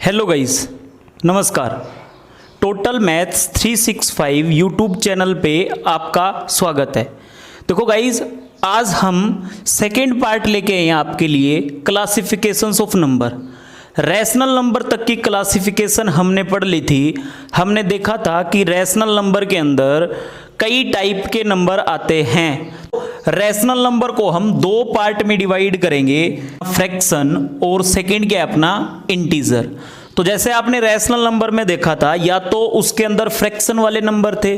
Hello guys, नमस्कार। Total maths 365 YouTube channel पे आपका स्वागत है। देखो गाइस, आज हम सेकेंड पार्ट लेके आए हैं आपके लिए classifications of number. Rational number तक की क्लासिफिकेशन हमने पढ़ ली थी। हमने देखा था कि रैशनल नंबर के अंदर कई टाइप के नंबर आते हैं। रैशनल नंबर को हम दो पार्ट में डिवाइड करेंगे, फ्रैक्शन और सेकंड क्या है अपना इंटीजर। तो जैसे आपने रैशनल नंबर में देखा था, या तो उसके अंदर फ्रैक्शन वाले नंबर थे,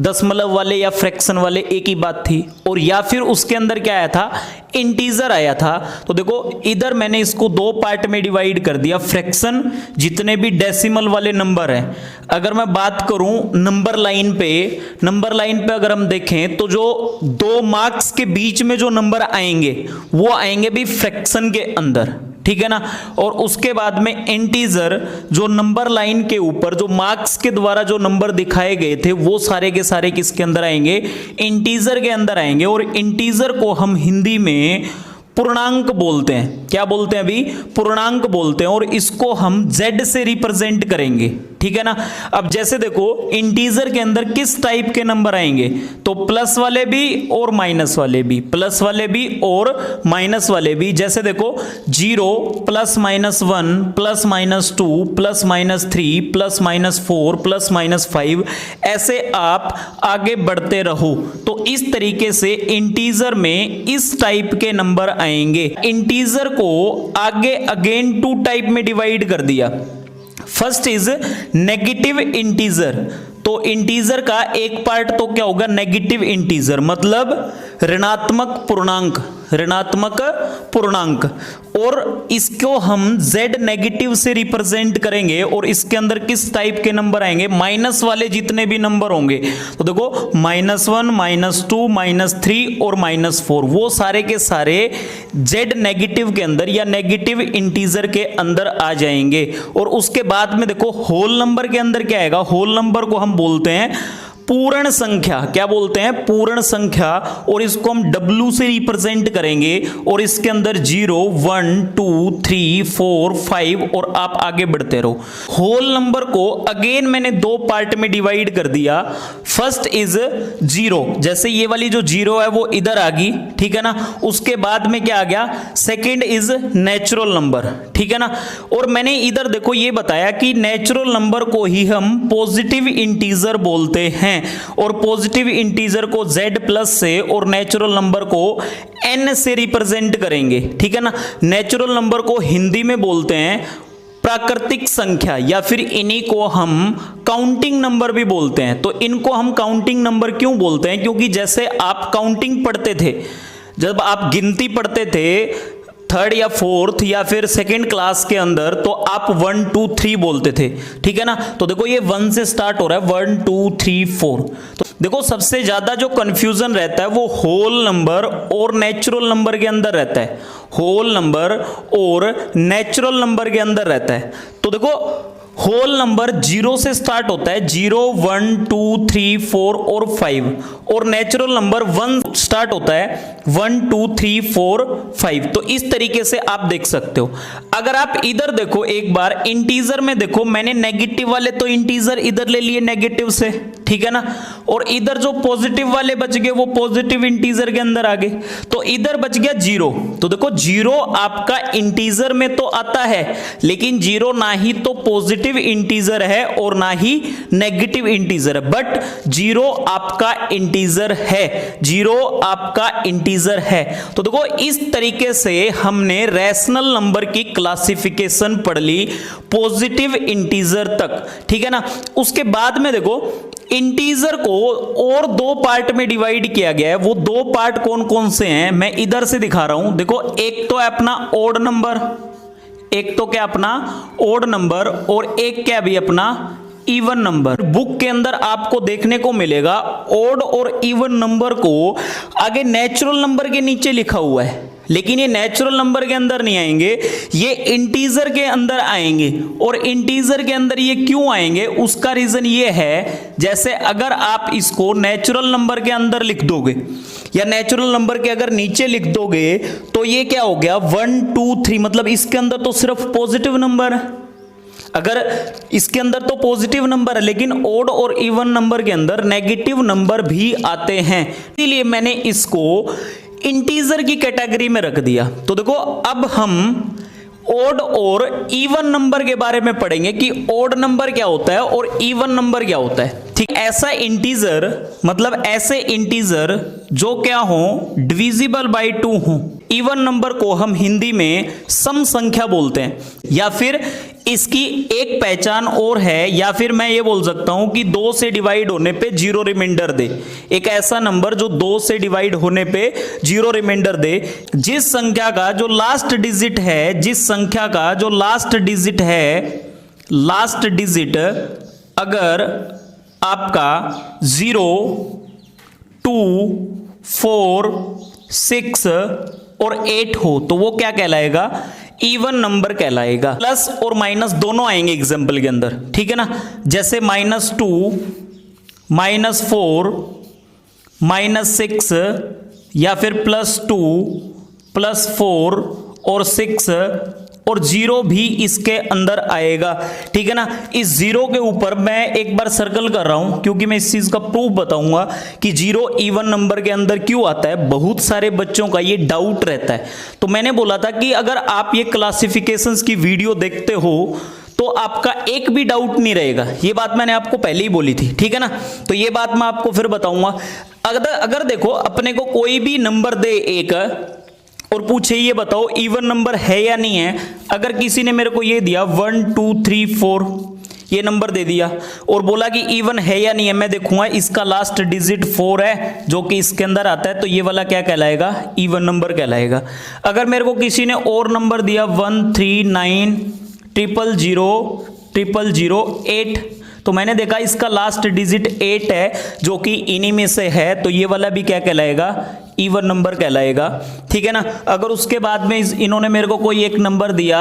दशमलव वाले या फ्रैक्शन वाले, एक ही बात थी। और या फिर उसके अंदर क्या आया था, इंटीजर आया था। तो देखो इधर मैंने इसको दो पार्ट में डिवाइड कर दिया। फ्रैक्शन जितने भी डेसिमल वाले नंबर हैं, अगर मैं बात करूं नंबर लाइन पे अगर हम देखें तो जो दो मार्क्स के बीच में जो नंबर आएंगे वो आएंगे भी फ्रैक्शन के अंदर, ठीक है ना। और उसके बाद में इंटीजर, जो नंबर लाइन के ऊपर जो मार्क्स के द्वारा जो नंबर दिखाए गए थे वो सारे के सारे किसके अंदर आएंगे, इंटीजर के अंदर आएंगे। और इंटीजर को हम हिंदी में पूर्णांक बोलते हैं। क्या बोलते हैं अभी, पूर्णांक बोलते हैं। और इसको हम z से रिप्रेजेंट करेंगे, ठीक है ना। अब जैसे देखो इंटीजर के अंदर किस टाइप के नंबर आएंगे, तो प्लस वाले भी और माइनस वाले भी, प्लस वाले भी और माइनस वाले भी। जैसे देखो 0 plus minus 1 plus minus 2 plus minus 3 plus minus 4 plus minus 5, ऐसे आप आगे बढ़ते रहो। तो इस तरीके से इंटीजर में इस टाइप के नंबर आएंगे। इंटीजर को आगे अगेन टू टाइप में डिवाइड कर दिया। First is negative integer. तो इंटीजर का एक पार्ट तो क्या होगा, नेगेटिव इंटीजर, मतलब ऋणात्मक पूर्णांक, ऋणात्मक पूर्णांक। और इसको हम z नेगेटिव से रिप्रेजेंट करेंगे। और इसके अंदर किस टाइप के नंबर आएंगे, माइनस वाले जितने भी नंबर होंगे। तो देखो -1 -2 -3 और -4, वो सारे के सारे z नेगेटिव के अंदर या नेगेटिव इंटीजर के अंदर आ जाएंगे। और उसके बाद में देखो होल नंबर के अंदर क्या आएगा, होल नंबर को हम बोलते हैं पूर्ण संख्या। क्या बोलते हैं, पूर्ण संख्या। और इसको हम W से रिप्रेजेंट करेंगे। और इसके अंदर 0 1 2 3 4 5 और आप आगे बढ़ते रहो। होल नंबर को अगेन मैंने दो पार्ट में डिवाइड कर दिया। फर्स्ट इज 0, जैसे ये वाली जो 0 है वो इधर आ गई, ठीक है ना। उसके बाद में क्या आ गया, सेकेंड इज नेचुरल नंबर, ठीक है ना। और मैंने इधर देखो ये बताया कि नेचुरल नंबर को ही हम पॉजिटिव इंटीजर बोलते हैं। और पॉजिटिव इंटीजर को z प्लस से और नेचुरल नंबर को n से रिप्रेजेंट करेंगे, ठीक है ना। नेचुरल नंबर को हिंदी में बोलते हैं प्राकृतिक संख्या, या फिर इन्हीं को हम काउंटिंग नंबर भी बोलते हैं। तो इनको हम काउंटिंग नंबर क्यों बोलते हैं, क्योंकि जैसे आप काउंटिंग पढ़ते थे, जब आप गिनती पढ़ते थे थर्ड या फोर्थ या फिर सेकेंड क्लास के अंदर, तो आप 1 2 3 बोलते थे, ठीक है ना। तो देखो ये 1 से स्टार्ट हो रहा है, 1 2 3 4। तो देखो सबसे ज्यादा जो कंफ्यूजन रहता है वो होल नंबर और नेचुरल नंबर के अंदर रहता है, होल नंबर और नेचुरल नंबर के अंदर रहता है। तो देखो होल नंबर 0 से स्टार्ट होता है, 0 1 2 3 4 और 5। और नेचुरल नंबर 1 स्टार्ट होता है, 1 2 3 4 5। तो इस तरीके से आप देख सकते हो। अगर आप इधर देखो एक बार इंटीजर में देखो, मैंने नेगेटिव वाले तो इंटीजर इधर ले लिए नेगेटिव से, ठीक है ना। और इधर जो पॉजिटिव वाले बच गए वो पॉजिटिव इंटीजर के अंदर आ गए। तो इधर बच गया 0। तो देखो 0 आपका इंटीजर में तो आता है, लेकिन 0 ना ही तो पॉजिटिव इंटीजर है और ना ही नेगेटिव इंटीजर है, बट 0 आपका इंटीजर है, 0 आपका इंटीजर है। तो देखो इस तरीके से हमने रैशनल नंबर की क्लासिफिकेशन पढ़ ली पॉजिटिव इंटीजर तक, ठीक है ना। उसके बाद में देखो इंटीजर को और दो पार्ट में डिवाइड किया गया है। वो दो पार्ट कौन कौन से हैं, मैं इधर से दिखा रहा हूं। देखो एक तो है अपना ओड नंबर, एक तो क्या अपना ओड नंबर, और एक क्या भी अपना इवन नंबर। बुक के अंदर आपको देखने को मिलेगा ओड और इवन नंबर को आगे नेचुरल नंबर के नीचे लिखा हुआ है, लेकिन ये नेचुरल नंबर के अंदर नहीं आएंगे, ये इंटीजर के अंदर आएंगे। और इंटीजर के अंदर ये क्यों आएंगे, उसका रीजन ये है, जैसे अगर आप इसको नेचुरल नंबर के अंदर लिख दोगे या नेचुरल नंबर के अगर नीचे लिख दोगे तो ये क्या हो गया 1 2 3, मतलब इसके अंदर तो सिर्फ पॉजिटिव नंबर है। अगर इसके अंदर तो पॉजिटिव नंबर है, लेकिन ओड और इवन नंबर के अंदर नेगेटिव नंबर भी आते हैं, इसलिए मैंने इसको इंटीजर की कैटेगरी में रख दिया। तो देखो अब हम ओड और इवन नंबर के बारे में पढ़ेंगे कि ओड नंबर क्या होता है और इवन नंबर क्या होता है। ठीक, ऐसा इंटीजर मतलब ऐसे इंटीजर जो क्या हो, डिविजिबल बाय 2 हो। इवन नंबर को हम हिंदी में सम संख्या बोलते हैं, या फिर इसकी एक पहचान और है, या फिर मैं ये बोल सकता हूं कि 2 से डिवाइड होने पे 0 रिमाइंडर दे। एक ऐसा नंबर जो 2 से डिवाइड होने पे 0 रिमाइंडर दे, जिस संख्या का जो लास्ट डिजिट है, जिस संख्या का जो लास्ट डिजिट है, लास्ट डिजिट अगर आपका 0, 2, 4, 6 और 8 हो तो वो क्या कहलाएगा, इवन नंबर कहलाएगा। प्लस और माइनस दोनों आएंगे एग्जाम्पल के अंदर, ठीक है ना। जैसे -2, -4, -6 या फिर +2, +4 और 6 और 0 भी इसके अंदर आएगा, ठीक है ना। इस 0 के ऊपर मैं एक बार सर्कल कर रहा हूं क्योंकि मैं इस चीज का प्रूफ बताऊंगा कि 0 इवन नंबर के अंदर क्यों आता है। बहुत सारे बच्चों का ये डाउट रहता है। तो मैंने बोला था कि अगर आप ये क्लासिफिकेशंस की वीडियो देखते हो तो आपका एक भी डाउट नहीं रहेगा। ये बात मैंने आपको पहले ही बोली थी, ठीक है ना। तो ये बात मैं आपको फिर बताऊंगा। अगर देखो अपने को कोई भी नंबर दे एक और पूछे ये बताओ इवन नंबर है या नहीं है। अगर किसी ने मेरे को ये दिया 1 2 3 4 ये नंबर दे दिया और बोला कि इवन है या नहीं है, मैं देखूंगा इसका लास्ट डिजिट 4 है जो कि इसके अंदर आता है, तो ये वाला क्या कहलाएगा, इवन नंबर कहलाएगा। अगर मेरे को किसी ने और नंबर दिया 1 3 9 0 0 0 8 तो मैंने देखा इसका लास्ट डिजिट 8 है जो कि इन्हीं में से है, तो ये वाला भी क्या कहलाएगा, इवन नंबर कहलाएगा, ठीक है ना। अगर उसके बाद में इन्होंने मेरे को कोई एक नंबर दिया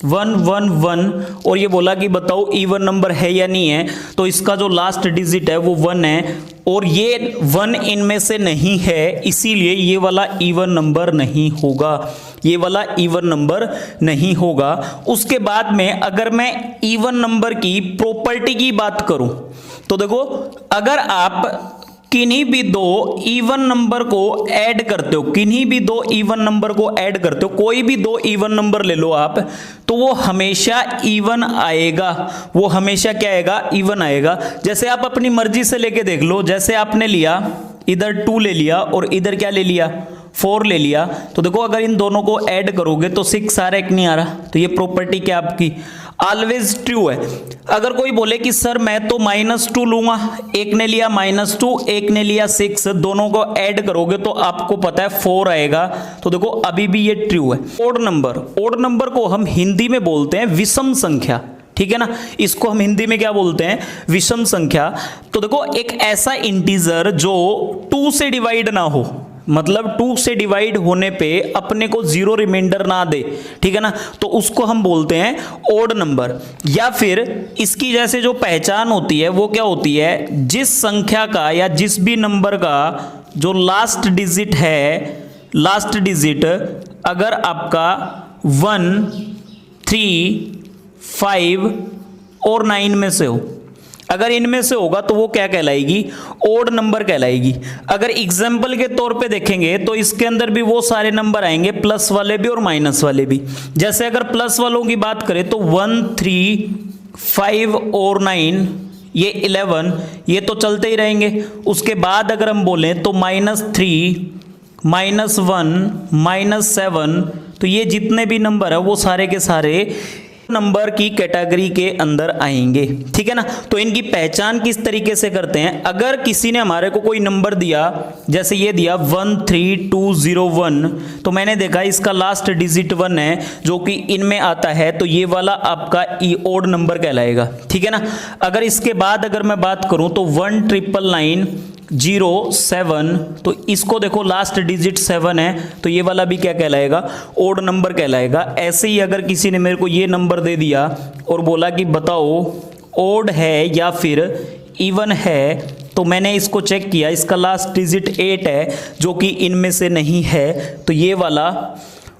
1 1 1 और ये बोला कि बताओ इवन नंबर है या नहीं है, तो इसका जो लास्ट डिजिट है वो 1 है और ये 1 इनमें से नहीं है, इसीलिए ये वाला इवन नंबर नहीं होगा, ये वाला इवन नंबर नहीं होगा। उसके बाद में अगर मैं इवन नंबर की प्रॉपर्टी की बात करूं तो देखो, अगर आप किन्हीं भी दो इवन नंबर को ऐड करते हो, किन्हीं भी दो इवन नंबर को ऐड करते हो, कोई भी दो इवन नंबर ले लो आप, तो वो हमेशा इवन आएगा, वो हमेशा क्या आएगा, इवन आएगा। जैसे आप अपनी मर्जी से लेके देख लो, जैसे आपने लिया इधर 2 ले लिया और इधर क्या ले लिया, 4 ले लिया, तो देखो अगर इन दोनों को ऐड करोगे तो 6 आ रहा है कि नहीं आ रहा, तो ये प्रॉपर्टी क्या आपकी ऑलवेज ट्रू है। अगर कोई बोले कि सर मैं तो -2 लूंगा, एक ने लिया -2 एक ने लिया 6, दोनों को ऐड करोगे तो आपको पता है 4 आएगा, तो देखो अभी भी ये ट्रू है। ओड नंबर को हम हिंदी में बोलते हैं विषम संख्या, ठीक है ना। इसको हम हिंदी में क्या बोलते हैं, विषम संख्या। तो देखो एक ऐसा इंटीजर जो 2 से डिवाइड ना हो, मतलब 2 से डिवाइड होने पे अपने को 0 रिमाइंडर ना दे, ठीक है ना, तो उसको हम बोलते हैं ओड नंबर। या फिर इसकी जैसे जो पहचान होती है वो क्या होती है, जिस संख्या का या जिस भी नंबर का जो लास्ट डिजिट है, लास्ट डिजिट अगर आपका 1 3 5 और 9 में से हो, अगर इनमें से होगा तो वो क्या कहलाएगी, ओड नंबर कहलाएगी। अगर एग्जाम्पल के तौर पे देखेंगे तो इसके अंदर भी वो सारे नंबर आएंगे, प्लस वाले भी और माइनस वाले भी। जैसे अगर प्लस वालों की बात करें तो 1 3 5 और 9 ये 11 ये तो चलते ही रहेंगे। उसके बाद अगर हम बोलें तो -3 -1 -7 तो ये जितने भी नंबर है वो सारे के सारे नंबर की कैटेगरी के अंदर आएंगे, ठीक है ना। तो इनकी पहचान किस तरीके से करते हैं, अगर किसी ने हमारे को कोई नंबर दिया, जैसे ये दिया 1 3 2 0 1, तो मैंने देखा इसका लास्ट डिजिट 1 है जो कि इनमें आता है, तो ये वाला आपका ओड नंबर कहलाएगा, ठीक है ना। अगर इसके बाद अगर मैं बात करूं तो 1 999 0 7 तो इसको देखो लास्ट डिजिट 7 है, तो ये वाला भी क्या कहलाएगा, ओड नंबर कहलाएगा। ऐसे ही अगर किसी ने मेरे को ये नंबर दे दिया और बोला कि बताओ ओड है या फिर इवन है, तो मैंने इसको चेक किया, इसका लास्ट डिजिट 8 है जो कि इनमें से नहीं है, तो ये वाला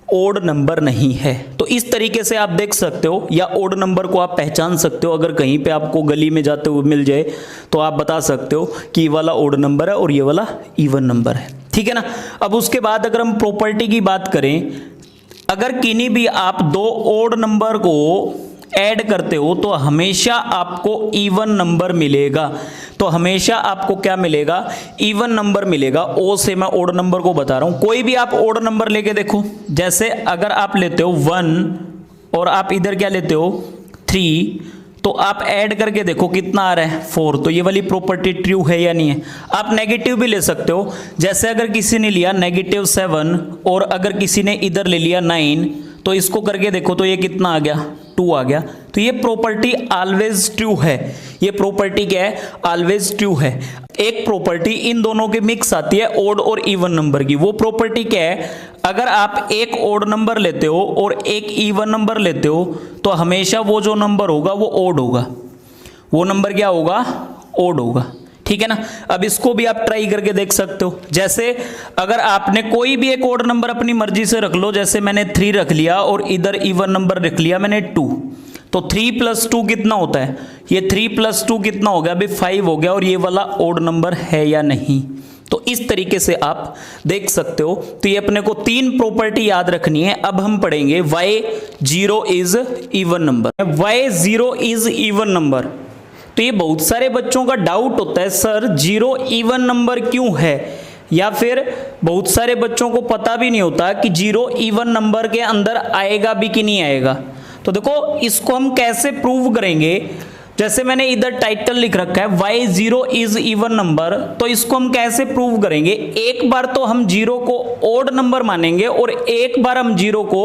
ओड नंबर नहीं है। तो इस तरीके से आप देख सकते हो या ओड नंबर को आप पहचान सकते हो। अगर कहीं पे आपको गली में जाते हुए मिल जाए तो आप बता सकते हो कि ये वाला ओड नंबर है और ये वाला इवन नंबर है, ठीक है ना। अब उसके बाद अगर हम प्रॉपर्टी की बात करें, अगर किन्हीं भी आप दो ओड नंबर को ऐड करते हो तो हमेशा आपको इवन नंबर मिलेगा। तो हमेशा आपको क्या मिलेगा, इवन नंबर मिलेगा। ओ से मैं ओड नंबर को बता रहा हूं। कोई भी आप ओड नंबर लेके देखो, जैसे अगर आप लेते हो 1 और आप इधर क्या लेते हो 3, तो आप ऐड करके देखो कितना आ रहा है 4। तो ये वाली प्रॉपर्टी ट्रू है या नहीं है। आप नेगेटिव भी ले सकते हो, जैसे अगर किसी ने लिया -7 और अगर किसी ने इधर ले लिया 9, तो इसको करके देखो तो ये कितना आ गया 2 आ गया। तो ये प्रॉपर्टी ऑलवेज ट्रू है। ये प्रॉपर्टी क्या है, ऑलवेज ट्रू है। एक प्रॉपर्टी इन दोनों के मिक्स आती है, ओड और इवन नंबर की। वो प्रॉपर्टी क्या है, अगर आप एक ओड नंबर लेते हो और एक इवन नंबर लेते हो तो हमेशा वो जो नंबर होगा वो ओड होगा। वो नंबर क्या होगा, ओड होगा, ठीक है ना। अब इसको भी आप ट्राई करके देख सकते हो। जैसे अगर आपने कोई भी एक ओड नंबर अपनी मर्जी से रख लो, जैसे मैंने 3 रख लिया और इधर इवन नंबर रख लिया मैंने 2, तो 3 + 2 कितना होता है, ये 3 + 2 कितना हो गया, अभी 5 हो गया। और ये वाला ओड नंबर है या नहीं। तो इस तरीके से आप देख सकते हो। तो ये अपने को 3 प्रॉपर्टी याद रखनी है। अब हम पढ़ेंगे y0 is even number. y0 is even number. तो ये बहुत सारे बच्चों का डाउट होता है, सर 0 इवन नंबर क्यों है, या फिर बहुत सारे बच्चों को पता भी नहीं होता कि 0 इवन नंबर के अंदर आएगा भी कि नहीं आएगा। तो देखो इसको हम कैसे प्रूव करेंगे। जैसे मैंने इधर टाइटल लिख रखा है y0 इज इवन नंबर, तो इसको हम कैसे प्रूव करेंगे। एक बार तो हम 0 को ओड नंबर मानेंगे और एक बार हम 0 को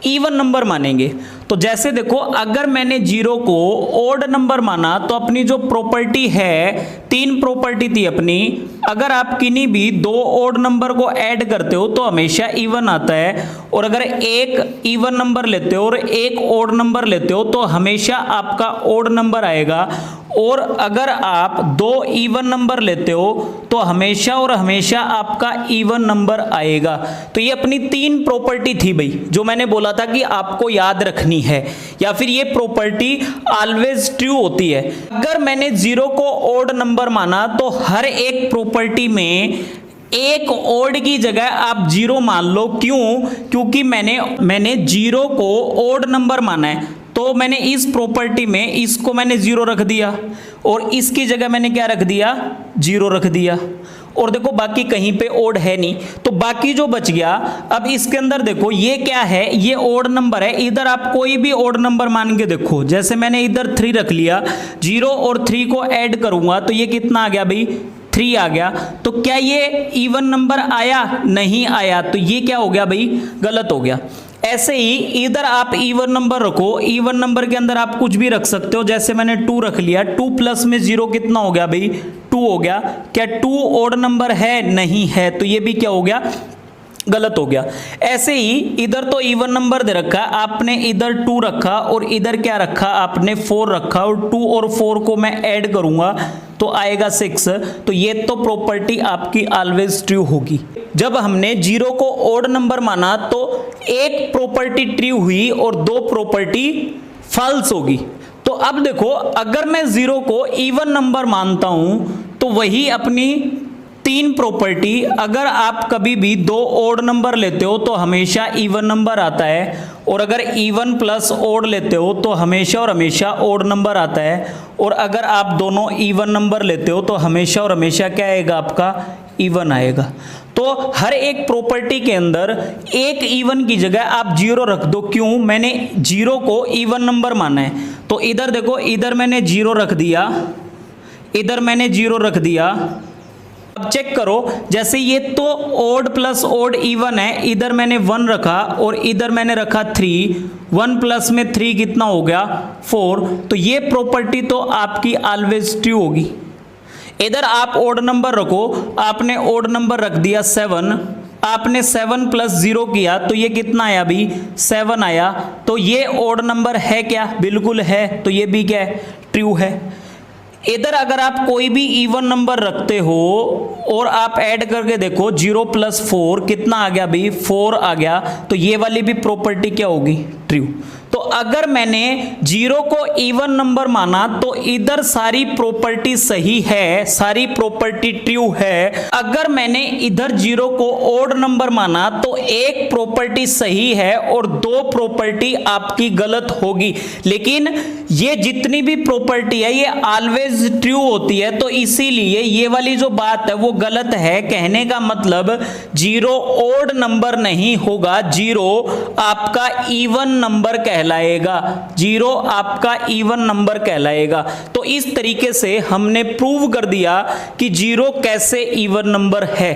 इवन नंबर मानेंगे। तो जैसे देखो अगर मैंने 0 को ओड नंबर माना तो अपनी जो प्रॉपर्टी है, 3 प्रॉपर्टी थी अपनी, अगर आप किन्हीं भी 2 ओड नंबर को ऐड करते हो तो हमेशा इवन आता है। और अगर एक इवन नंबर लेते हो और एक ओड नंबर लेते हो तो हमेशा आपका ओड नंबर आएगा। और अगर आप 2 इवन नंबर लेते हो तो हमेशा और हमेशा आपका इवन नंबर आएगा। तो ये अपनी 3 प्रॉपर्टी थी भाई, जो मैंने बोला था कि आपको याद रखनी है, या फिर ये प्रॉपर्टी ऑलवेज ट्रू होती है। अगर मैंने 0 को ओड नंबर माना तो हर एक प्रॉपर्टी में एक ओड की जगह आप 0 मान लो। क्यों, क्योंकि मैंने 0 को ओड नंबर माना है, तो मैंने इस प्रॉपर्टी में इसको मैंने 0 रख दिया और इसकी जगह मैंने क्या रख दिया, 0 रख दिया। और देखो बाकी कहीं पे ओड है नहीं, तो बाकी जो बच गया, अब इसके अंदर देखो ये क्या है, ये ओड नंबर है। इधर आप कोई भी ओड नंबर मान के देखो, जैसे मैंने इधर 3 रख लिया, 0 और 3 को ऐड करूंगा तो ये कितना आ गया भाई, 3 आ गया। तो क्या ये इवन नंबर आया, नहीं आया। तो ये क्या हो गया भाई, गलत हो गया। ऐसे ही इधर आप इवन नंबर रखो, इवन नंबर के अंदर आप कुछ भी रख सकते हो। जैसे मैंने 2 रख लिया, 2 + में 0 कितना हो गया भाई, 2 हो गया। क्या 2 ओड नंबर है, नहीं है। तो ये भी क्या हो गया, गलत हो गया। ऐसे ही इधर तो इवन नंबर दे रखा, आपने इधर 2 रखा और इधर क्या रखा, आपने 4 रखा, और 2 और 4 को मैं ऐड करूंगा तो आएगा 6। तो ये तो प्रॉपर्टी आपकी ऑलवेज ट्रू होगी। जब हमने 0 को ओड नंबर माना तो एक प्रॉपर्टी ट्रू हुई और 2 प्रॉपर्टी फॉल्स होगी। तो अब देखो अगर मैं 0 को इवन नंबर मानता हूं तो वही अपनी 3 प्रॉपर्टी, अगर आप कभी भी 2 ओड नंबर लेते हो तो हमेशा इवन नंबर आता है, और अगर इवन प्लस ओड लेते हो तो हमेशा और हमेशा ओड नंबर आता है, और अगर आप दोनों इवन नंबर लेते हो तो हमेशा और हमेशा क्या आएगा, आपका इवन आएगा। तो हर एक प्रॉपर्टी के अंदर एक इवन की जगह आप 0 रख दो। क्यों, मैंने 0 को इवन नंबर माना है। तो इधर देखो, इधर मैंने 0 रख दिया, इधर मैंने 0 रख दिया। अब चेक करो, जैसे ये तो ओड प्लस ओड इवन है, इधर मैंने 1 रखा और इधर मैंने रखा 3, 1 प्लस में 3 कितना हो गया, 4। तो ये प्रॉपर्टी तो आपकी ऑलवेज ट्रू होगी। इधर आप ओड नंबर रखो, आपने ओड नंबर रख दिया 7, आपने 7 + 0 किया तो ये कितना आया भी, 7 आया। तो ये ओड नंबर है क्या, बिल्कुल है। तो ये भी क्या है, ट्रू है। इधर अगर आप कोई भी इवन नंबर रखते हो और आप ऐड करके देखो 0 + 4 कितना आ गया भाई, 4 आ गया, तो ये वाली भी प्रॉपर्टी क्या होगी, ट्रू। तो अगर मैंने 0 को इवन नंबर माना तो इधर सारी प्रॉपर्टी सही है, सारी प्रॉपर्टी ट्रू है। अगर मैंने इधर 0 को ऑड नंबर माना तो एक प्रॉपर्टी सही है और 2 प्रॉपर्टी आपकी गलत होगी। लेकिन ये जितनी भी प्रॉपर्टी है ये ऑलवेज ट्रू होती है, तो इसीलिए ये वाली जो बात है वो गलत है। कहने का मतलब 0 ऑड नंबर नहीं होगा, 0 आपका इवन नंबर कहलाएगा, 0 आपका इवन नंबर कहलाएगा। तो इस तरीके से हमने प्रूव कर दिया कि 0 कैसे इवन नंबर है।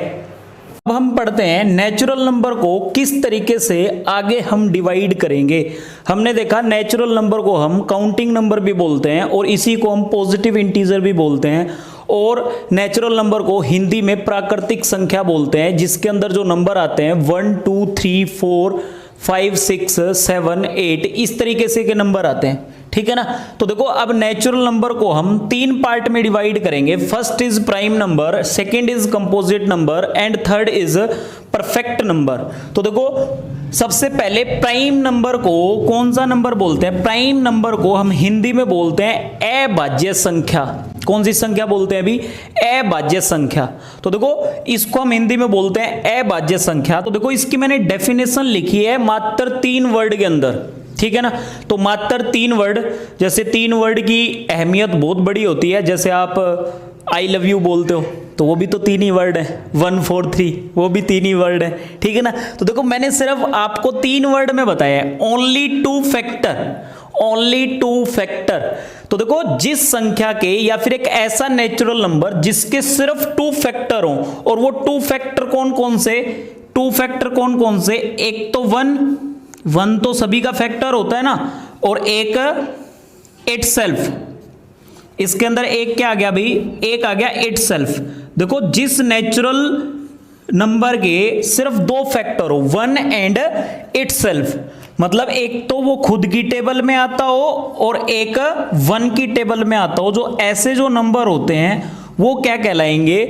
अब हम पढ़ते हैं नेचुरल नंबर को किस तरीके से आगे हम डिवाइड करेंगे। हमने देखा नेचुरल नंबर को हम काउंटिंग नंबर भी बोलते हैं और इसी को हम पॉजिटिव इंटीजर भी बोलते हैं, और नेचुरल नंबर को हिंदी में प्राकृतिक संख्या बोलते हैं, जिसके अंदर जो नंबर आते हैं 1 2 3 4 5 6 7 8 इस तरीके से के नंबर आते हैं, ठीक है ना। तो देखो अब नेचुरल नंबर को हम 3 पार्ट में डिवाइड करेंगे। First is prime number, second is composite number and third is perfect number. तो देखो सबसे पहले प्राइम नंबर को कौन सा नंबर बोलते हैं, प्राइम नंबर को हम हिंदी में बोलते हैं अभाज्य संख्या। कौन सी संख्या बोलते हैं अभी, अभाज्य संख्या। तो देखो इसको हम हिंदी में बोलते हैं अभाज्य संख्या। तो देखो इसकी मैंने डेफिनेशन लिखी है मात्र 3 वर्ड के अंदर, ठीक है ना। तो मात्र 3 वर्ड, जैसे 3 वर्ड की अहमियत बहुत बड़ी होती है। जैसे आप आई लव यू बोलते हो तो वो भी तो 3 ही वर्ड है, 1 4 3 वो भी 3 ही वर्ड है, ठीक है ना। तो देखो मैंने सिर्फ आपको 3 वर्ड में बताया है, ओनली 2 फैक्टर, ओनली 2 फैक्टर। तो देखो जिस संख्या के या फिर एक ऐसा नेचुरल नंबर जिसके सिर्फ 2 फैक्टर हो, और वो 2 फैक्टर कौन कौन से, 2 फैक्टर कौन कौन से, एक तो 1 तो सभी का फैक्टर होता है ना, और एक इटसेल्फ, इसके अंदर एक क्या आ गया भाई, एक आ गया इटसेल्फ। देखो जिस नेचुरल नंबर के सिर्फ 2 फैक्टर हो, 1 एंड इटसेल्फ, मतलब एक तो वो खुद की टेबल में आता हो और एक 1 की टेबल में आता हो, जो ऐसे जो नंबर होते हैं वो क्या कहलाएंगे,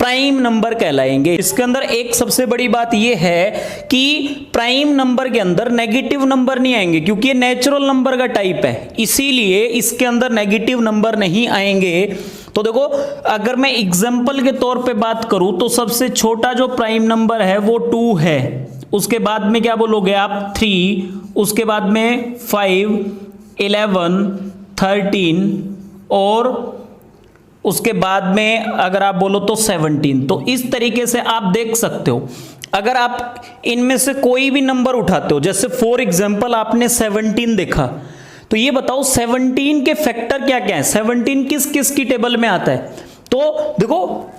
प्राइम नंबर कहलाएंगे। इसके अंदर एक सबसे बड़ी बात यह है कि प्राइम नंबर के अंदर नेगेटिव नंबर नहीं आएंगे, क्योंकि ये नेचुरल नंबर का टाइप है, इसीलिए इसके अंदर नेगेटिव नंबर नहीं आएंगे। तो देखो अगर मैं एग्जांपल के तौर पे बात करूं तो सबसे छोटा जो प्राइम नंबर है वो 2 है, उसके बाद में क्या बोलोगे आप 3, उसके बाद में 5 11 13 और उसके बाद में अगर आप बोलो तो 17। तो इस तरीके से आप देख सकते हो, अगर आप इनमें से कोई भी नंबर उठाते हो, जैसे फॉर एग्जांपल आपने 17 देखा, तो ये बताओ 17 के फैक्टर क्या क्या है, 17 किस किस की टेबल में आता है। तो देखो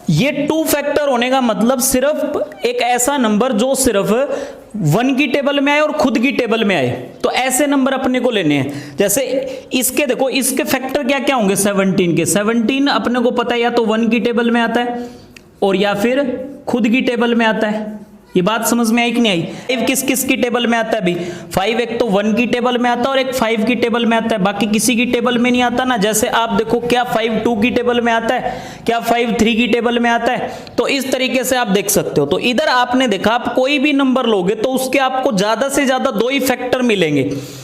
ये 2 फैक्टर होने का मतलब सिर्फ एक ऐसा नंबर जो सिर्फ 1 की टेबल में आए और खुद की टेबल में आए, तो ऐसे नंबर अपने को लेने हैं। जैसे इसके देखो इसके फैक्टर क्या क्या होंगे, 17 के, 17 अपने को पता है या तो 1 की टेबल में आता है और या फिर खुद की टेबल में आता है। ये बात समझ में आई कि नहीं आई। 5 किस किस की टेबल में आता है अभी, 5 एक तो 1 की टेबल में आता है और एक 5 की टेबल में आता है, बाकी किसी की टेबल में नहीं आता ना। जैसे आप देखो क्या 5 2 की टेबल में आता है, क्या 5 3 की टेबल में आता है। तो इस तरीके से आप देख सकते हो। तो इधर आपने देखा आप कोई भी नंबर लोगे तो उसके आपको ज्यादा से ज्यादा 2 ही फैक्टर मिलेंगे।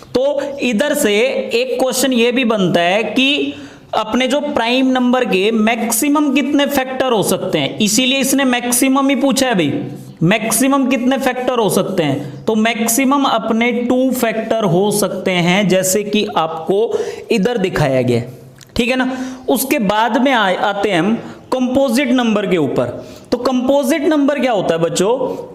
तो इधर से एक क्वेश्चन ये भी बनता है कि अपने जो प्राइम नंबर के मैक्सिमम कितने फैक्टर हो सकते हैं, इसीलिए इसने मैक्सिमम ही पूछा है भाई, मैक्सिमम कितने फैक्टर हो सकते हैं। तो मैक्सिमम अपने 2 फैक्टर हो सकते हैं, जैसे कि आपको इधर दिखाया गया, ठीक है ना। उसके बाद में आते हैं हम कंपोजिट नंबर के ऊपर। तो कंपोजिट नंबर क्या होता है बच्चों,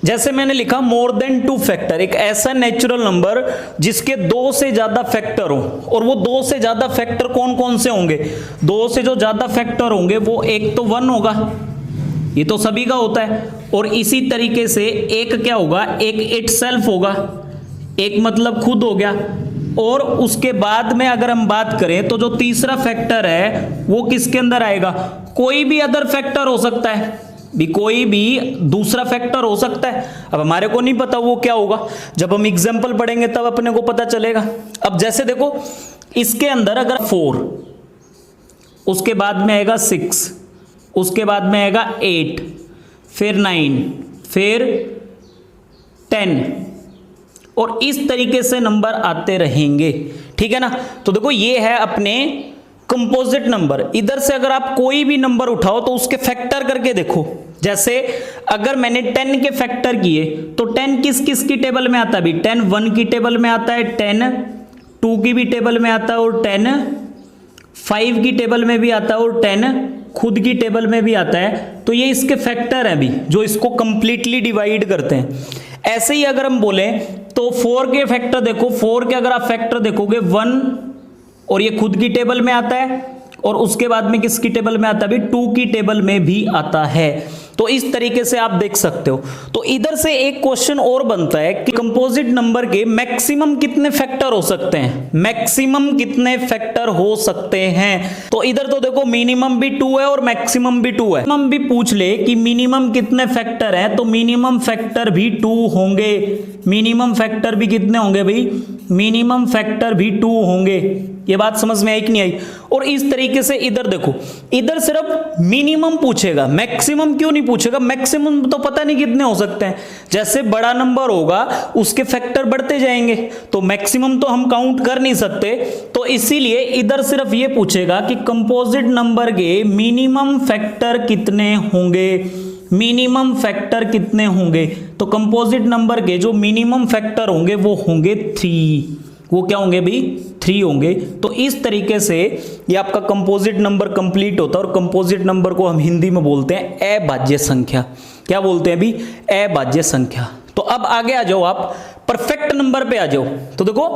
जैसे मैंने लिखा मोर देन 2 फैक्टर, एक ऐसा नेचुरल नंबर जिसके 2 से ज्यादा फैक्टर हो, और वो 2 से ज्यादा फैक्टर कौन कौन से होंगे, 2 से जो ज्यादा फैक्टर होंगे वो एक तो 1 होगा, ये तो सभी का होता है, और इसी तरीके से एक क्या होगा, एक इटसेल्फ होगा, एक मतलब खुद हो गया। और उसके बाद में अगर हम बात करें तो जो तीसरा फैक्टर है वो किसके अंदर आएगा, कोई भी अदर फैक्टर हो सकता है, भी कोई भी दूसरा फैक्टर हो सकता है। अब हमारे को नहीं पता वो क्या होगा, जब हम एग्जाम्पल पढ़ेंगे तब अपने को पता चलेगा। अब जैसे देखो इसके अंदर अगर 4 उसके बाद में आएगा 6, उसके बाद में आएगा 8, फिर 9, फिर 10, और इस तरीके से नंबर आते रहेंगे। ठीक है ना। तो देखो ये है अपने कंपोजिट नंबर। इधर से अगर आप कोई भी नंबर उठाओ तो उसके फैक्टर करके देखो। जैसे अगर मैंने 10 के फैक्टर किए तो 10 किस किस की टेबल में आता है अभी? 10 1 की टेबल में आता है, 10 2 की भी टेबल में आता है, और 10 5 की टेबल में भी आता है, और 10 खुद की टेबल में भी आता है। तो ये इसके फैक्टर हैं अभी जो इसको कंप्लीटली डिवाइड करते हैं। ऐसे ही अगर हम बोलें तो 4 के फैक्टर देखो, 4 के अगर आप फैक्टर देखोगे 1, और ये खुद की टेबल में आता है, और उसके बाद में किसकी टेबल में आता है अभी? 2 की टेबल में भी आता है। तो इस तरीके से आप देख सकते हो। तो इधर से एक क्वेश्चन और बनता है कि कंपोजिट नंबर के मैक्सिमम कितने फैक्टर हो सकते हैं, मैक्सिमम कितने फैक्टर हो सकते हैं। तो इधर तो देखो मिनिमम भी 2 है और मैक्सिमम भी 2 है। मिनिमम भी पूछ ले कि मिनिमम कितने फैक्टर हैं, तो मिनिमम फैक्टर भी 2 होंगे। मिनिमम फैक्टर भी कितने होंगे भाई? मिनिमम फैक्टर भी 2 होंगे। ये बात समझ में आई कि नहीं आई? और इस तरीके से इधर देखो, इधर सिर्फ मिनिमम पूछेगा, मैक्सिमम क्यों नहीं पूछेगा? मैक्सिमम तो पता नहीं कितने हो सकते हैं। जैसे बड़ा नंबर होगा उसके फैक्टर बढ़ते जाएंगे, तो मैक्सिमम तो हम काउंट कर नहीं सकते। तो इसीलिए इधर सिर्फ ये पूछेगा कि कंपोजिट नंबर के मिनिमम फैक्टर कितने होंगे, मिनिमम फैक्टर कितने होंगे। तो कंपोजिट नंबर के जो मिनिमम फैक्टर होंगे वो होंगे 3। वो क्या होंगे भाई? 3 होंगे। तो इस तरीके से ये आपका कंपोजिट नंबर कंप्लीट होता है। और कंपोजिट नंबर को हम हिंदी में बोलते हैं अभाज्य संख्या। क्या बोलते हैं अभी? अभाज्य संख्या। तो अब आगे आ जाओ, आप परफेक्ट नंबर पे आ जाओ। तो देखो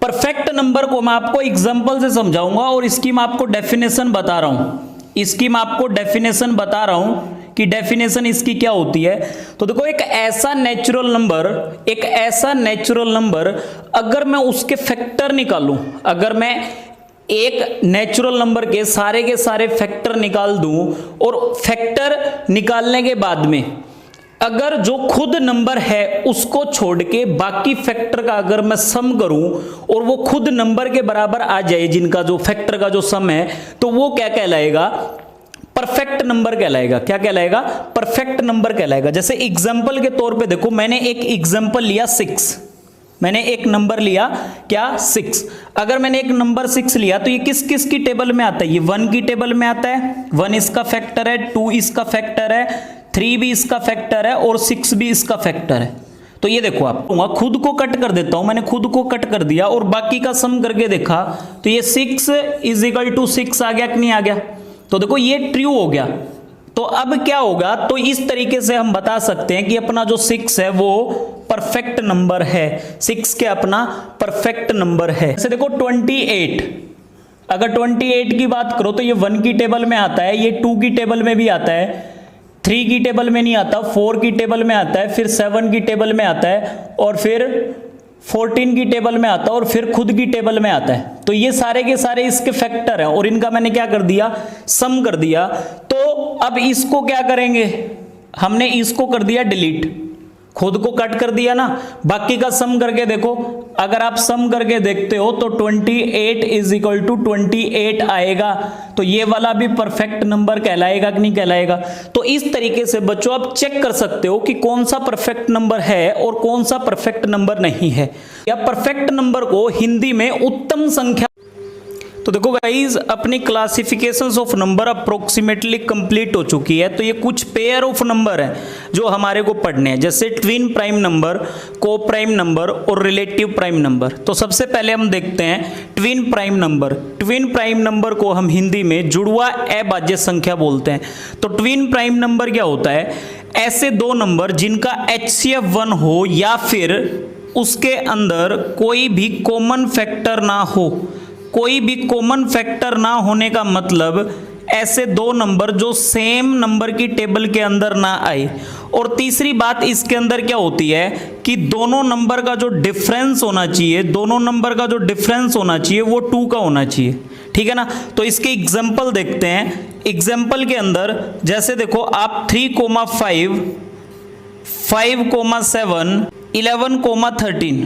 परफेक्ट नंबर को मैं आपको एग्जांपल से समझाऊंगा, और इसकी मैं आपको डेफिनेशन बता रहा हूं। इसकी मैं आपको डेफिनेशन बता रहा हूं कि डेफिनेशन इसकी क्या होती है। तो देखो एक ऐसा नेचुरल नंबर अगर मैं उसके फैक्टर निकालूं, अगर मैं एक नेचुरल नंबर के सारे फैक्टर निकाल दूं, और फैक्टर निकालने के बाद में अगर जो खुद नंबर है उसको छोड़ के बाकी फैक्टर का अगर मैं सम करूं और वो खुद नंबर के बराबर आ जाए, जिनका जो फैक्टर का जो सम है, तो वो क्या कहलाएगा? परफेक्ट नंबर कहलाएगा। क्या कहलाएगा? परफेक्ट नंबर कहलाएगा। जैसे एग्जांपल के तौर पे देखो, मैंने एक एग्जांपल लिया 6, मैंने एक नंबर लिया क्या? 6। अगर मैंने एक नंबर 6 लिया तो ये किस किस की टेबल में आता है? ये 1 की टेबल में आता है, 1 इसका फैक्टर है, 2 इसका फैक्टर है, 3 भी इसका फैक्टर है, और 6 भी इसका फैक्टर है। तो ये देखो, आप खुद को कट कर देता हूं, मैंने खुद को कट कर दिया और बाकी का सम करके देखा तो ये 6 = 6 आ गया कि नहीं आ गया? तो देखो ये ट्रू हो गया। तो अब क्या होगा? तो इस तरीके से हम बता सकते हैं कि अपना जो 6 है वो परफेक्ट नंबर है। 6 के अपना परफेक्ट नंबर है। जैसे देखो 28, अगर 28 की बात करो तो ये 1 की टेबल में आता है, ये 2 की टेबल में भी आता है, 3 की टेबल में नहीं आता, 4 की टेबल में आता है, फिर 7 की टेबल में आता है, और फिर 14 की टेबल में आता है, और फिर खुद की टेबल में आता है। तो ये सारे के सारे इसके फैक्टर हैं, और इनका मैंने क्या कर दिया? सम कर दिया। तो अब इसको क्या करेंगे? हमने इसको कर दिया डिलीट, खुद को कट कर दिया ना, बाकी का सम करके देखो। अगर आप सम करके देखते हो तो 28 = 28 आएगा। तो ये वाला भी परफेक्ट नंबर कहलाएगा कि नहीं कहलाएगा? तो इस तरीके से बच्चों आप चेक कर सकते हो कि कौन सा परफेक्ट नंबर है और कौन सा परफेक्ट नंबर नहीं है। या परफेक्ट नंबर को हिंदी में उत्तम संख्या। तो देखो गाइज, अपनी classifications of number approximately complete हो चुकी है। तो ये कुछ पेयर ऑफ नंबर हैं जो हमारे को पढ़ने हैं, जैसे ट्विन प्राइम नंबर, को प्राइम नंबर और रिलेटिव प्राइम नंबर। तो सबसे पहले हम देखते हैं twin prime number. Twin prime number को हम हिंदी में जुड़वा अभाज्य संख्या बोलते हैं। तो ट्विन प्राइम नंबर क्या होता है? ऐसे दो नंबर जिनका HCF 1 हो या फिर उसके अंदर कोई भी कॉमन फैक्टर ना हो। कोई भी कॉमन फैक्टर ना होने का मतलब ऐसे दो नंबर जो सेम नंबर की टेबल के अंदर ना आए। और तीसरी बात इसके अंदर क्या होती है कि दोनों नंबर का जो डिफरेंस होना चाहिए, दोनों नंबर का जो डिफरेंस होना चाहिए वो 2 का होना चाहिए। ठीक है ना। तो इसके एग्जाम्पल देखते हैं। एग्जाम्पल के अंदर जैसे देखो आप 3,5, 5,7, 11,13,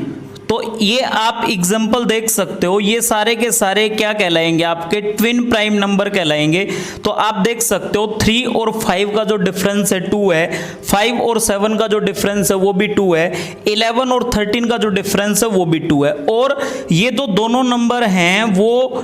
तो ये आप एग्जाम्पल देख सकते हो, ये सारे के सारे क्या कहलाएंगे, आपके ट्विन प्राइम नंबर कहलाएंगे। तो आप देख सकते हो 3 और 5 का जो डिफरेंस है 2 है, 5 और 7 का जो डिफरेंस है वो भी 2 है, 11 और 13 का जो डिफरेंस है वो भी 2 है। और ये जो दोनों नंबर हैं वो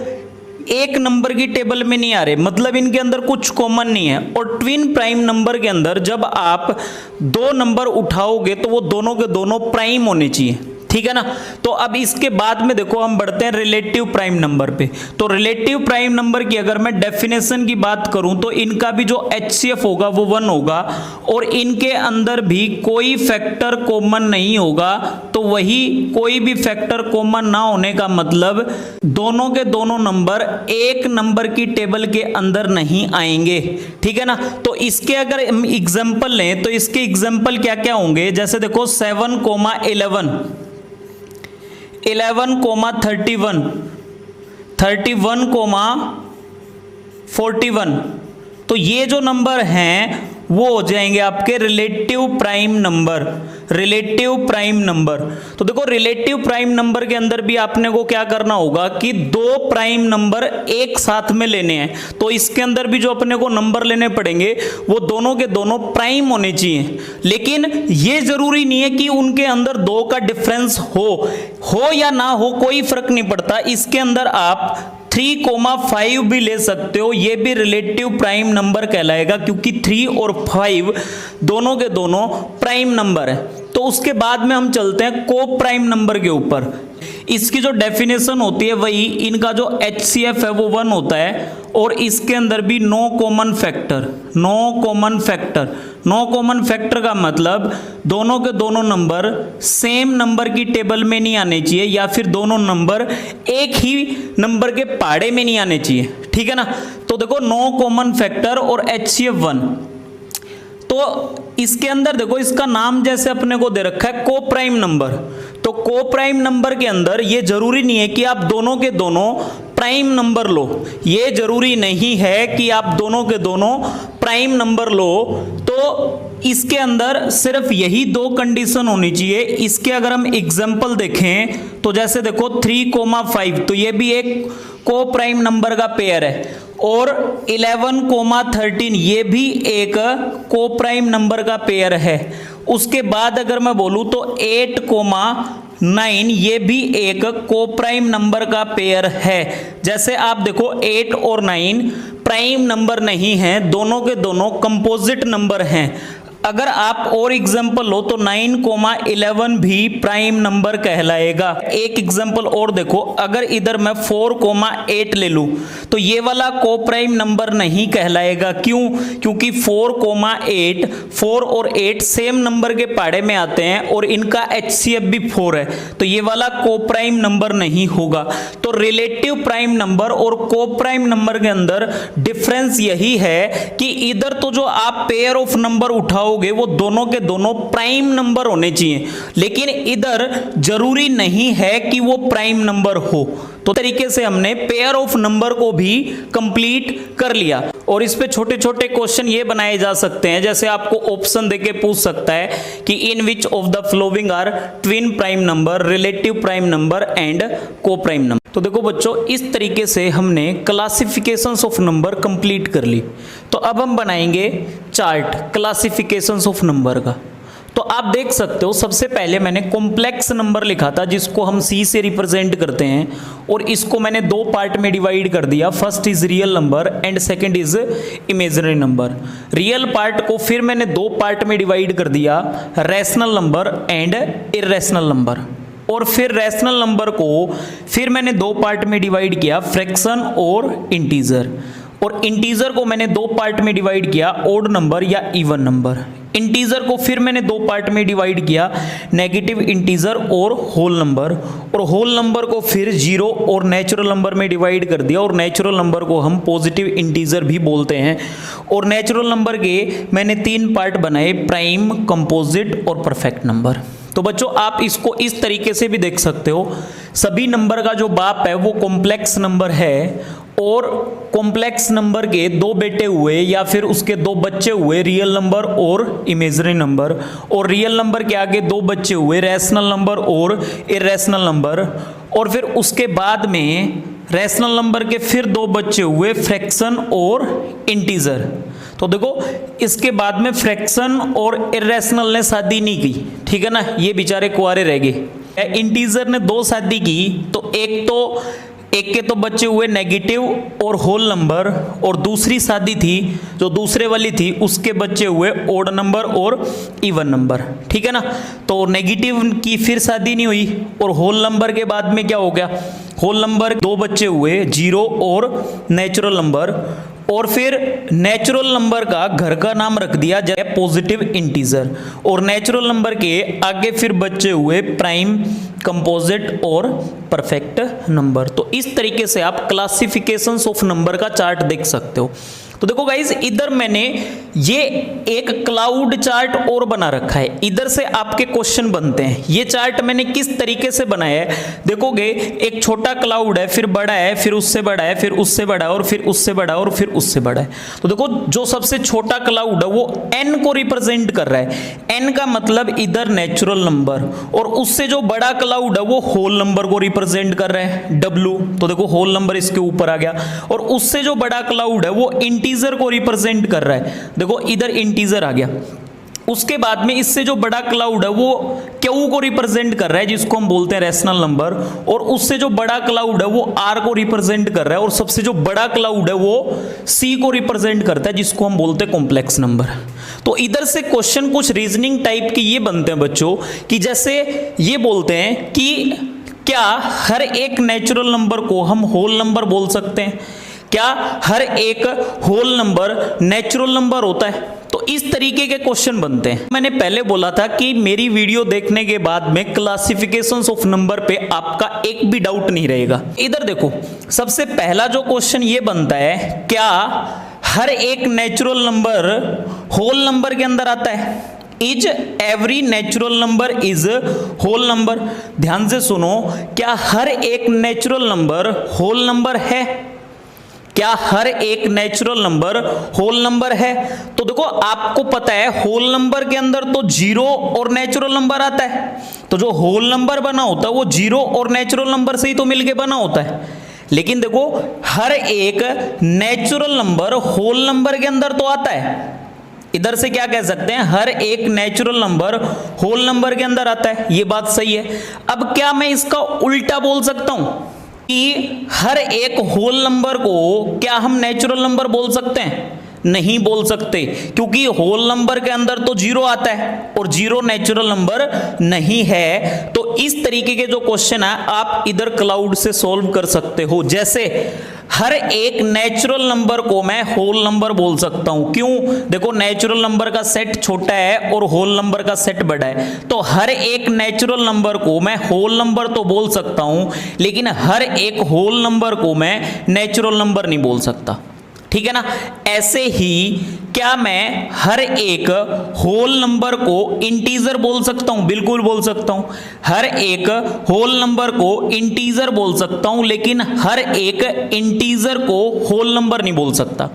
एक नंबर की टेबल में नहीं आ रहे, मतलब इनके अंदर कुछ कॉमन नहीं है। और ट्विन प्राइम नंबर के अंदर जब आप दो नंबर उठाओगे तो वो दोनों के दोनों प्राइम होने चाहिए, ठीक है ना। तो अब इसके बाद में देखो हम बढ़ते हैं रिलेटिव प्राइम नंबर पे। तो रिलेटिव प्राइम नंबर की अगर मैं डेफिनेशन की बात करूं तो इनका भी जो HCF होगा वो 1 होगा और इनके अंदर भी कोई फैक्टर कॉमन नहीं होगा। तो वही कोई भी फैक्टर कॉमन ना होने का मतलब दोनों के दोनों नंबर एक नंबर की टेबल के अंदर नहीं आएंगे, ठीक है ना। तो इसके अगर हम एग्जाम्पल लें तो इसके एग्जाम्पल क्या क्या होंगे, जैसे देखो 7, 11, 11, 31, 31, 41। तो ये जो नंबर हैं वो हो जाएंगे आपके relative prime number, relative prime number. तो देखो रिलेटिव प्राइम नंबर के अंदर भी आपने को क्या करना होगा कि दो प्राइम नंबर एक साथ में लेने हैं। तो इसके अंदर भी जो अपने को नंबर लेने पड़ेंगे वो दोनों के दोनों प्राइम होने चाहिए, लेकिन ये जरूरी नहीं है कि उनके अंदर दो का डिफरेंस हो या ना हो, कोई फर्क नहीं पड़ता। इसके अंदर आप 3,5 भी ले सकते हो, ये भी रिलेटिव प्राइम नंबर कहलाएगा क्योंकि 3 और 5 दोनों के दोनों प्राइम नंबर है। तो उसके बाद में हम चलते हैं को प्राइम नंबर के ऊपर। इसकी जो डेफिनेशन होती है वही इनका जो HCF है वो 1 होता है और इसके अंदर भी no common factor, no common factor. No common factor का मतलब दोनों के दोनों नंबर सेम नंबर की टेबल में नहीं आने चाहिए या फिर दोनों नंबर एक ही नंबर के पहाड़े में नहीं आने चाहिए, ठीक है ना। तो देखो नो कॉमन फैक्टर और HCF 1। तो इसके अंदर देखो इसका नाम जैसे अपने को दे रखा है को प्राइम नंबर। तो को प्राइम नंबर के अंदर ये जरूरी नहीं है कि आप दोनों के दोनों प्राइम नंबर लो, ये जरूरी नहीं है कि आप दोनों के दोनों प्राइम नंबर लो। तो इसके अंदर सिर्फ यही दो कंडीशन होनी चाहिए। इसके अगर हम एग्जाम्पल देखें तो जैसे देखो 3,5 तो ये भी एक को प्राइम नंबर का पेयर है और 11,13 ये भी एक को प्राइम नंबर का पेयर है। उसके बाद अगर मैं बोलूं तो 8,9 ये भी एक को प्राइम नंबर का पेयर है। जैसे आप देखो 8 और 9 प्राइम नंबर नहीं है, दोनों के दोनों कंपोजिट नंबर हैं। अगर आप और एग्जाम्पल लो तो 9,11 भी प्राइम नंबर कहलाएगा। एक एग्जाम्पल और देखो, अगर इधर मैं 4,8 ले लूं तो ये वाला को प्राइम नंबर नहीं कहलाएगा। क्यों? क्योंकि 4,8 4 और 8 सेम नंबर के पहाड़े में आते हैं और इनका HCF भी 4 है, तो ये वाला को प्राइम नंबर नहीं होगा। तो रिलेटिव प्राइम नंबर और को प्राइम नंबर के अंदर डिफरेंस यही है कि इधर तो जो आप पेयर ऑफ नंबर उठाओ वो दोनों के दोनों प्राइम नंबर होने चाहिए, लेकिन इधर जरूरी नहीं है कि वो प्राइम नंबर हो। तो तरीके से हमने पेयर ऑफ नंबर को भी कंप्लीट कर लिया। और इस पे छोटे छोटे क्वेश्चन ये बनाए जा सकते हैं, जैसे आपको ऑप्शन देके पूछ सकता है कि in which of the following are twin prime number, relative prime number and coprime number. तो देखो बच्चों, इस तरीके से हमने क्लासिफिकेशंस ऑफ नंबर कंप्लीट कर ली। तो अब हम बनाएंगे चार्ट क्लासिफिकेशंस ऑफ नंबर का। तो आप देख सकते हो सबसे पहले मैंने कॉम्प्लेक्स नंबर लिखा था जिसको हम C से रिप्रेजेंट करते हैं, और इसको मैंने दो पार्ट में डिवाइड कर दिया। First is real number and second is imaginary number. Real part को फिर मैंने दो पार्ट में डिवाइड कर दिया, rational number and irrational number. और फिर रैशनल नंबर को फिर मैंने दो पार्ट में डिवाइड किया, फ्रैक्शन और इंटीजर। और इंटीजर को मैंने दो पार्ट में डिवाइड किया, ओड नंबर या इवन नंबर। इंटीजर को फिर मैंने दो पार्ट में डिवाइड किया, नेगेटिव इंटीजर और होल नंबर। और होल नंबर को फिर जीरो और नेचुरल नंबर में डिवाइड कर दिया, और नेचुरल नंबर को हम पॉजिटिव इंटीजर भी बोलते हैं। और नेचुरल नंबर के मैंने तीन पार्ट बनाए, प्राइम, कंपोजिट और परफेक्ट नंबर। तो बच्चों आप इसको इस तरीके से भी देख सकते हो, सभी नंबर का जो बाप है वो कॉम्प्लेक्स नंबर है और कॉम्प्लेक्स नंबर के दो बेटे हुए या फिर उसके दो बच्चे हुए रियल नंबर और इमेजिनरी नंबर, और रियल नंबर के आगे दो बच्चे हुए रैशनल नंबर और इरेशनल नंबर, और फिर उसके बाद में रैशनल नंबर के फिर दो बच्चे हुए फ्रैक्शन और इंटीजर। तो देखो इसके बाद में फ्रैक्शन और इरेशनल ने शादी नहीं की, ठीक है ना, ये बेचारे कुंवारे रह गए। इंटीजर ने दो शादी की, तो एक के तो बच्चे हुए नेगेटिव और होल नंबर, और दूसरी शादी थी जो दूसरे वाली थी उसके बच्चे हुए ओड नंबर और इवन नंबर, ठीक है ना। तो नेगेटिव की फिर शादी नहीं हुई, और होल नंबर के बाद में क्या हो गया, होल नंबर दो बच्चे हुए जीरो और नेचुरल नंबर, और फिर नेचुरल नंबर का घर का नाम रख दिया जाए पॉजिटिव इंटीजर, और नेचुरल नंबर के आगे फिर बच्चे हुए प्राइम, कंपोजिट और परफेक्ट नंबर। तो इस तरीके से आप क्लासिफिकेशंस ऑफ नंबर का चार्ट देख सकते हो। तो देखो गाइज, इधर मैंने ये एक क्लाउड चार्ट और बना रखा है, इधर से आपके क्वेश्चन बनते हैं। ये चार्ट मैंने किस तरीके से बनाया है, देखोगे एक छोटा क्लाउड है, फिर बड़ा है, फिर उससे बड़ा है, फिर उससे बड़ा है, और फिर उससे बड़ा है, और फिर उससे बड़ा है। तो देखो जो सबसे छोटा क्लाउड है वो n को रिप्रेजेंट कर रहा है, n का मतलब इधर नेचुरल नंबर, और उससे जो बड़ा क्लाउड है वो होल नंबर को रिप्रेजेंट कर रहा है w। तो देखो होल नंबर इसके ऊपर आ गया, और उससे जो बड़ा क्लाउड है वो इंटीजर को रिप्रेजेंट कर रहा है, देखो इधर इंटीजर आ गया। उसके बाद में इससे जो बड़ा क्लाउड है वो क्यू को रिप्रेजेंट कर रहा है, जिसको हम बोलते हैं रैशनल नंबर, और उससे जो बड़ा क्लाउड है वो आर को रिप्रेजेंट कर रहा है, और सबसे जो बड़ा क्लाउड है वो सी को रिप्रेजेंट करता है, जिसको हम बोलते हैं कॉम्प्लेक्स नंबर। तो इधर से क्वेश्चन कुछ रीजनिंग टाइप के ये बनते हैं बच्चों, कि जैसे ये बोलते हैं कि क्या हर एक नेचुरल नंबर को हम होल नंबर बोल सकते हैं, क्या हर एक होल नंबर नेचुरल नंबर होता है। तो इस तरीके के क्वेश्चन बनते हैं। मैंने पहले बोला था कि मेरी वीडियो देखने के बाद में क्लासिफिकेशंस ऑफ नंबर पे आपका एक भी डाउट नहीं रहेगा। इधर देखो, सबसे पहला जो क्वेश्चन ये बनता है, क्या हर एक नेचुरल नंबर होल नंबर के अंदर आता है, is every natural number is whole number. ध्यान से सुनो, क्या हर एक नेचुरल नंबर होल नंबर है, क्या हर एक नेचुरल नंबर होल नंबर है। तो देखो आपको पता है होल नंबर के अंदर तो जीरो और नेचुरल नंबर आता है, तो जो होल नंबर बना होता है वो जीरो और नेचुरल नंबर से ही तो मिलके बना होता है। लेकिन देखो हर एक नेचुरल नंबर होल नंबर के अंदर तो आता है, इधर से क्या कह सकते हैं, हर एक नेचुरल नंबर होल नंबर के अंदर आता है, ये बात सही है। अब क्या मैं इसका उल्टा बोल सकता हूं कि हर एक होल नंबर को क्या हम नेचुरल नंबर बोल सकते हैं? नहीं बोल सकते, क्योंकि होल नंबर के अंदर तो जीरो आता है और जीरो नेचुरल नंबर नहीं है। तो इस तरीके के जो क्वेश्चन है आप इधर क्लाउड से सॉल्व कर सकते हो। जैसे हर एक नेचुरल नंबर को मैं होल नंबर बोल सकता हूं, क्यों? देखो नेचुरल नंबर का सेट छोटा है और होल नंबर का सेट बड़ा है, तो हर एक नेचुरल नंबर को मैं होल नंबर तो बोल सकता हूं, लेकिन हर एक होल नंबर को मैं नेचुरल नंबर नहीं बोल सकता, ठीक है ना। ऐसे ही क्या मैं हर एक होल नंबर को इंटीजर बोल सकता हूं? बिल्कुल बोल सकता हूं। हर एक होल नंबर को इंटीजर बोल सकता हूं, लेकिन हर एक इंटीजर को होल नंबर नहीं बोल सकता।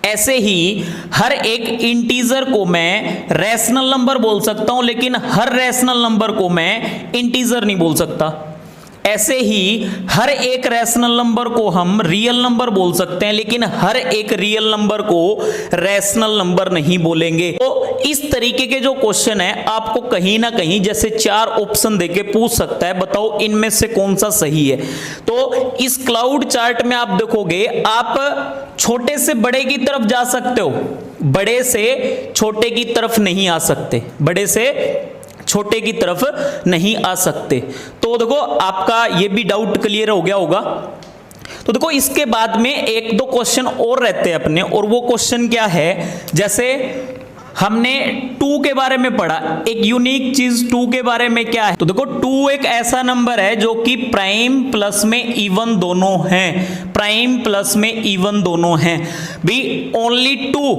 ऐसे ही हर एक इंटीजर को मैं रैशनल नंबर बोल सकता हूं, लेकिन हर रैशनल नंबर को मैं इंटीजर नहीं बोल सकता। ऐसे ही हर एक रैशनल नंबर को हम रियल नंबर बोल सकते हैं, लेकिन हर एक रियल नंबर को रैशनल नंबर नहीं बोलेंगे। तो इस तरीके के जो क्वेश्चन है आपको कहीं ना कहीं जैसे 4 ऑप्शन देके पूछ सकता है, बताओ इनमें से कौन सा सही है। तो इस क्लाउड चार्ट में आप देखोगे आप छोटे से बड़े की तरफ जा सकते हो, बड़े से छोटे की तरफ नहीं आ सकते, बड़े से छोटे की तरफ नहीं आ सकते। तो देखो आपका ये भी डाउट क्लियर हो गया होगा। तो देखो इसके बाद में एक दो क्वेश्चन और रहते हैं अपने, और वो क्वेश्चन क्या है, जैसे हमने 2 के बारे में पढ़ा, एक यूनिक चीज 2 के बारे में क्या है। तो देखो 2 एक ऐसा नंबर है जो कि प्राइम प्लस में इवन दोनों हैं, प्राइम प्लस में इवन दोनों हैं भी। ओनली 2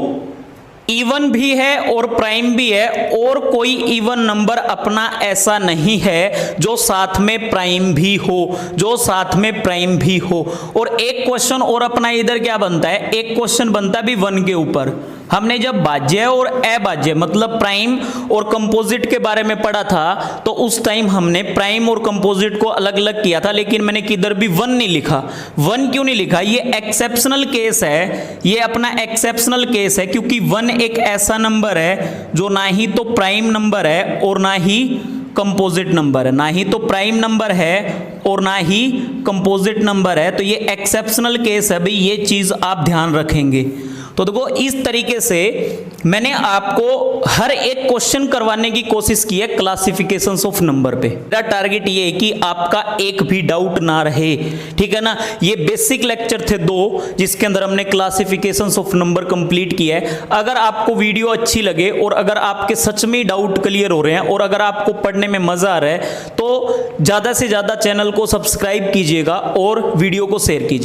इवन भी है और प्राइम भी है, और कोई इवन नंबर अपना ऐसा नहीं है जो साथ में प्राइम भी हो, जो साथ में प्राइम भी हो। और एक क्वेश्चन और अपना इधर क्या बनता है, एक क्वेश्चन बनता है भी 1 के ऊपर। हमने जब भाज्य और अभाज्य मतलब प्राइम और कंपोजिट के बारे में पढ़ा था, तो उस टाइम हमने प्राइम और कंपोजिट को अलग अलग किया था, लेकिन मैंने किधर भी 1 नहीं लिखा। 1 क्यों नहीं लिखा, ये एक्सेप्शनल केस है, ये अपना एक्सेप्शनल केस है, क्योंकि 1 एक ऐसा नंबर है जो ना ही तो प्राइम नंबर है और ना ही कंपोजिट नंबर है, ना ही तो प्राइम नंबर है और ना ही कंपोजिट नंबर है। तो ये एक्सेप्शनल केस है भाई, ये चीज आप ध्यान रखेंगे। तो देखो इस तरीके से मैंने आपको हर एक क्वेश्चन करवाने की कोशिश की है क्लासिफिकेशंस ऑफ नंबर पे। मेरा टारगेट ये है कि आपका एक भी डाउट ना रहे, ठीक है ना। ये बेसिक लेक्चर थे 2 जिसके अंदर हमने क्लासिफिकेशंस ऑफ नंबर कंप्लीट किया है। अगर आपको वीडियो अच्छी लगे और अगर आपके सच में डाउट क्लियर हो रहे हैं और अगर आपको पढ़ने में मजा आ रहा है, तो ज्यादा से ज्यादा चैनल को सब्सक्राइब कीजिएगा और वीडियो को शेयर कीजिए।